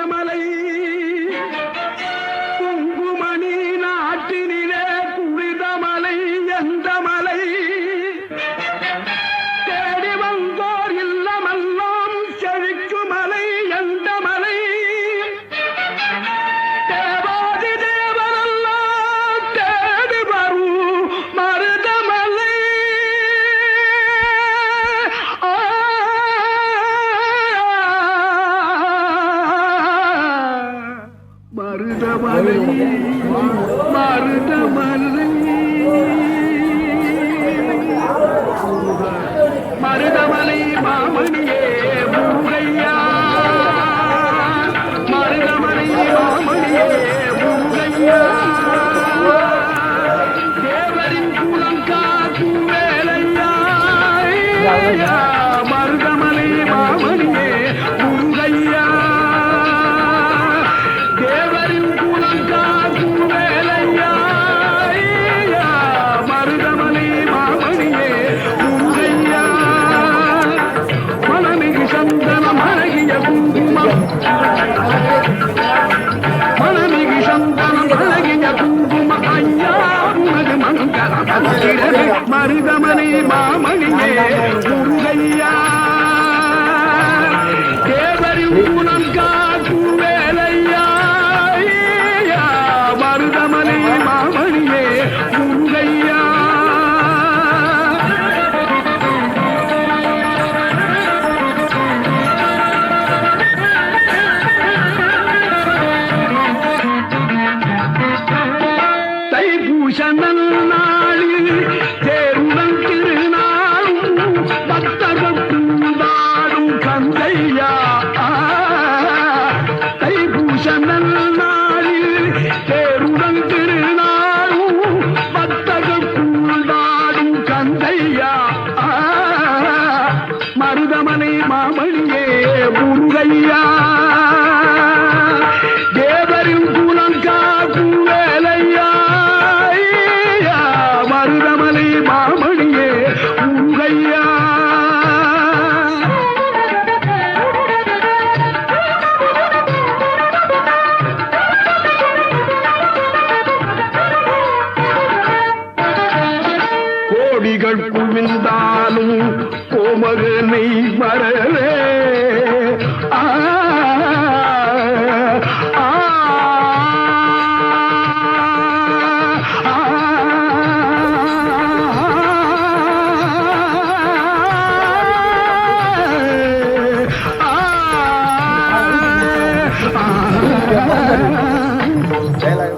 மருதமலை குங்குமணி நாட்டினிலே குளிதமலை எந்த மலை தேடி வந்தோர் இல்லமெல்லாம் செழிக்குமலை எந்த மலை தேவாதி தேவரெல்லாம் தேடி வரும் மருதமலை மருதமலை மருதமலை மருதமலை மாமணியே முருகையா மருதமலை மாமணியே முருகையா தேவரின் குலம் காக்கும் வேலையா மருதமலை மாமணியே முருகையா தேவரின் குலம் காக்கும் வேலையா மருதமலை மாமணியே முருகையா மனமிகு சந்தனம் அழகிய குங்குமம் மனமிகு சந்தனம் அழகிய குங்குமம் ஐயா உனது மங்களம் மருதமலை மாமணியே முருகையா தேவரின் குலம் காக்கும் வேலையா மருதமலை மாமணியே முருகையா தைப்பூசனல் நாளில் தேருடன் திருநாளும் பக்தர்கள் கூடாடும் கந்தையா தைப்பூசனல் நாளில் தேருடன் திருநாளும் பக்தர்கள் கூடாடும் கந்தையா மருதமலை மாமணியே முருகையா தேவரின் குலம் காக்கும் வேலையா மருதமலை மாமணியே முருகையா கோடிகள் குவிந்தாலும் கோமகனை மறவே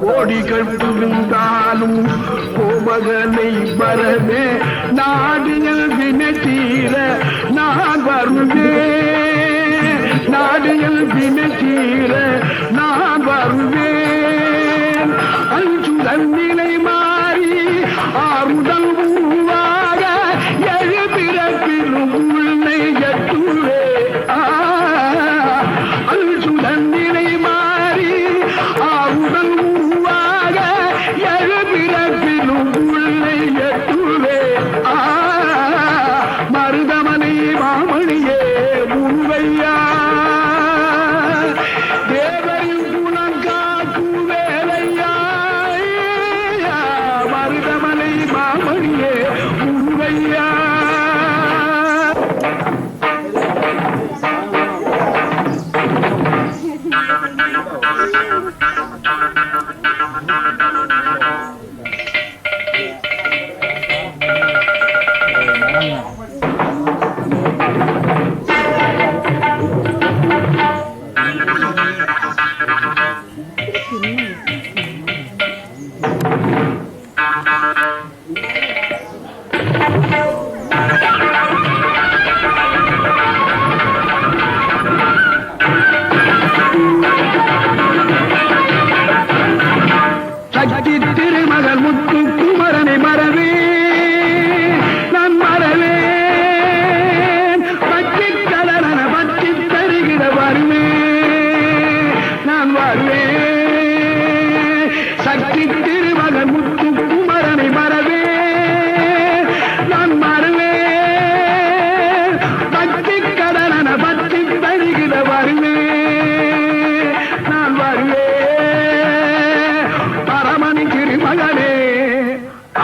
கோடிகள் புரிந்தாலும் கோமகனை வரவே நாடியல் வினத்தீர நான் வருவேன் நாடியல் வினத்தீர நான் வருவேன் அஞ்சுதன் நிலை மாறி ஆறுதல் உருவாக எழுபிறப்பிலும் உள்ளை எட்டுவே அஞ்சுதன் நிலை மாறி ஆறுதல் உருவாக எழுபிறப்பிலும் உள்ளை எட்டுவே மருதமலை மாமணியே முருகையா தேவரின் குலம் காக்கும் வேலையா மருதமலை மாமணியே முருகையா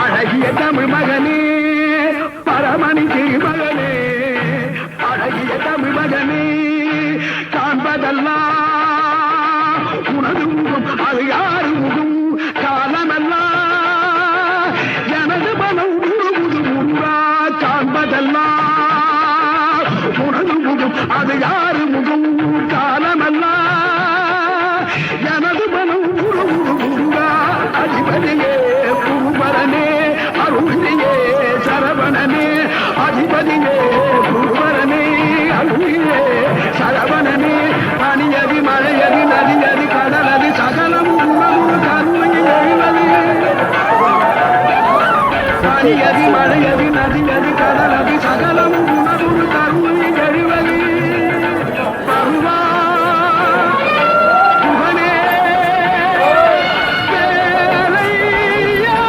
அழகிய தமிழ் மகனே பரமணி மகனே அழகிய தமிழ் மகனே காண்பதெல்லாம் உனது முகம் அது யாரு முகம் காலமெல்லாம் எனது மனம் முழுமுது முன்றா காண்பதெல்லாம் உனது முகம் அது யாரு முகம் காலமெல்லாம் எனது மனம் முழுமுது முன்றா அதிபதியே புருவரனே அருளியே சரவணனே அதிபதியே புருவரனே அருளியே சரவணனே பனியதி மழையதி நதியதி கடலதி சகலமும் உணவு கருணையில் எழுவது பனியதி மழையதி நதியதி கடலதி சகலமும் உணவு கருணையில் எழுவது பருவா புகனே வேலையா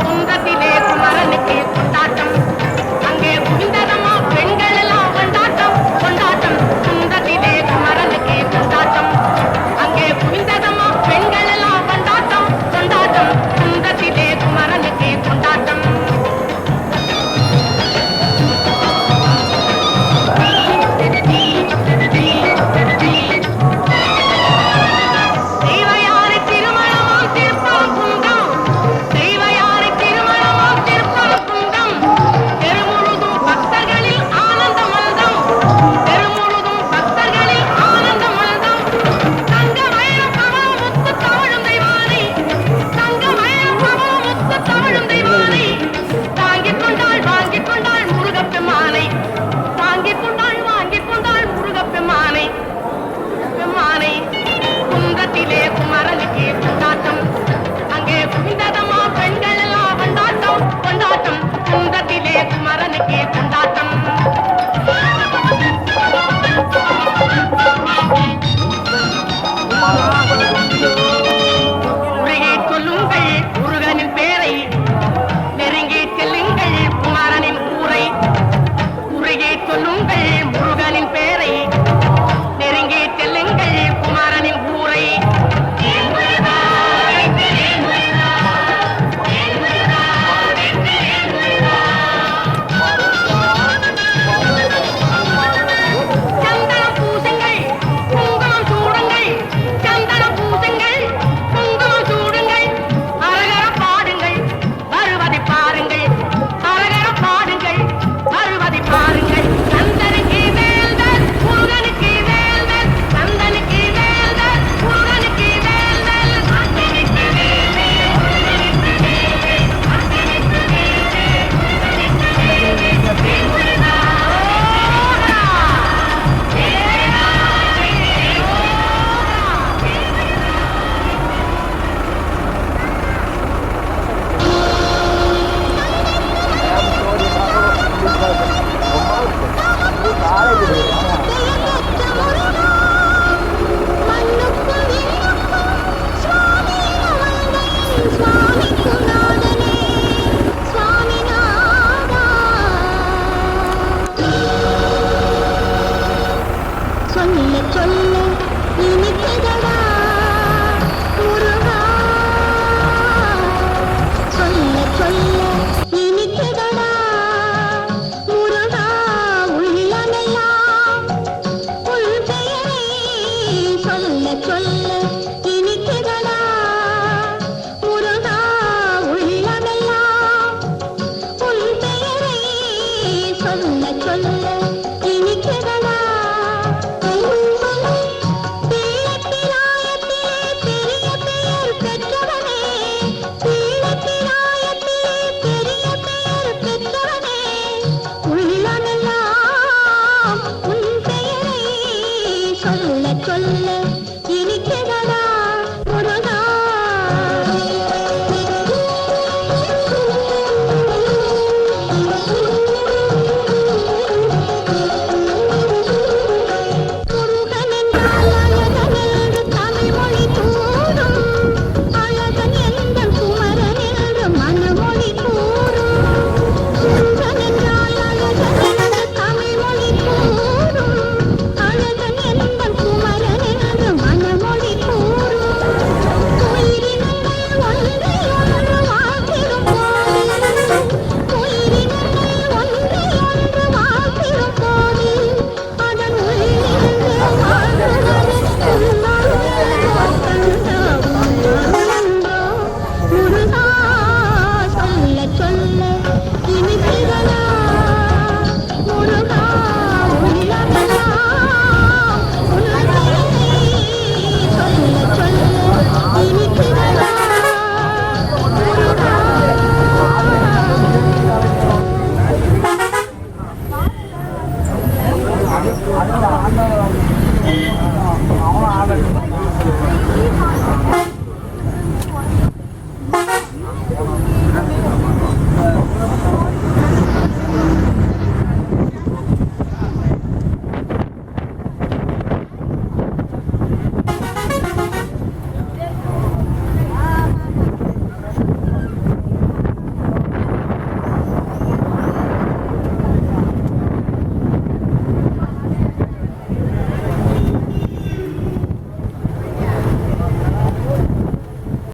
குன்றத்திலே குமரனுக்கு கொண்டாட்டம் அங்கே குவிந்ததம்மா பெண்கள் எல்லாம் கொண்டாட்டம் கொண்டாட்டம் குன்றத்திலே குமரனுக்கு கொண்டாட்டம் அங்கே குவிந்ததம்மா பெண்கள் எல்லாம் கொண்டாட்டம் கொண்டாட்டம் குன்றத்திலே குமரனுக்கு கொண்டாட்டம் தெய்வயாரை திருமணமாம் திருப்பம் குன்றம் தெய்வயாரை திருமணமாம் திருப்பம் குன்றம் தெருமுழுதும் பக்தர்களில் ஆனந்த மல்தம் தெருமுழுதும் பக்தர்களில் ஆனந்த மல்தம் தங்க மயம் பவள முத்து தவழும் தெய்வானை தங்க மயம் பவள முத்து தவழும் தெய்வானை தாங்கிக் கொண்டாள் முருகப்பெருமானை தாங்கிக் கொண்டாள் முருகப்பெருமானை பெருமானை குன்றத்திலே குமரனுக்கு கொண்டாட்டம் அங்கே குவிந்ததம்மா பெண்கள் எல்லாம் கொண்டாட்டம் கொண்டாட்டம் குன்றத்திலே குமரனுக்கு கொண்டாட்டம் உருகி சொல்லுங்கள் முருகனின் பேரை நெருங்கி செல்லுங்கள் குமரனின் ஊரை உருகி சொல்லுங்கள் முருகனின் பேரை நெருங்கி செல்லுங்கள் குமரனின் ஊரை சந்தனம் பூசுங்கள் குங்குமம் சூடுங்கள் சந்தனம் பூசுங்கள் குங்குமம் சூடுங்கள் அரகர பாடுங்கள் வருவதை பாருங்கள் அரகர பாடுங்கள் வருவதை பாருங்கள் சந்தனுக்கு வேல்தல் முருகனுக்கு வேல்தல் சந்தனுக்கு வேல்தல் முருகனுக்கு வேல்தல் சந்தனுக்கு வேல்தல் முருகனுக்கு வேல்தல் சந்தனுக்கு சொல்ல சொல்ல இனிக்குதடா முருகா சொல்ல சொல்ல இனிக்குதடா முருகா உள்ளமெல்லாம் உன் பெயரை சொல்ல சொல்ல இனிக்குதடா முருகா உள்ளமெல்லாம் உன் பெயரை சொல்ல சொல்ல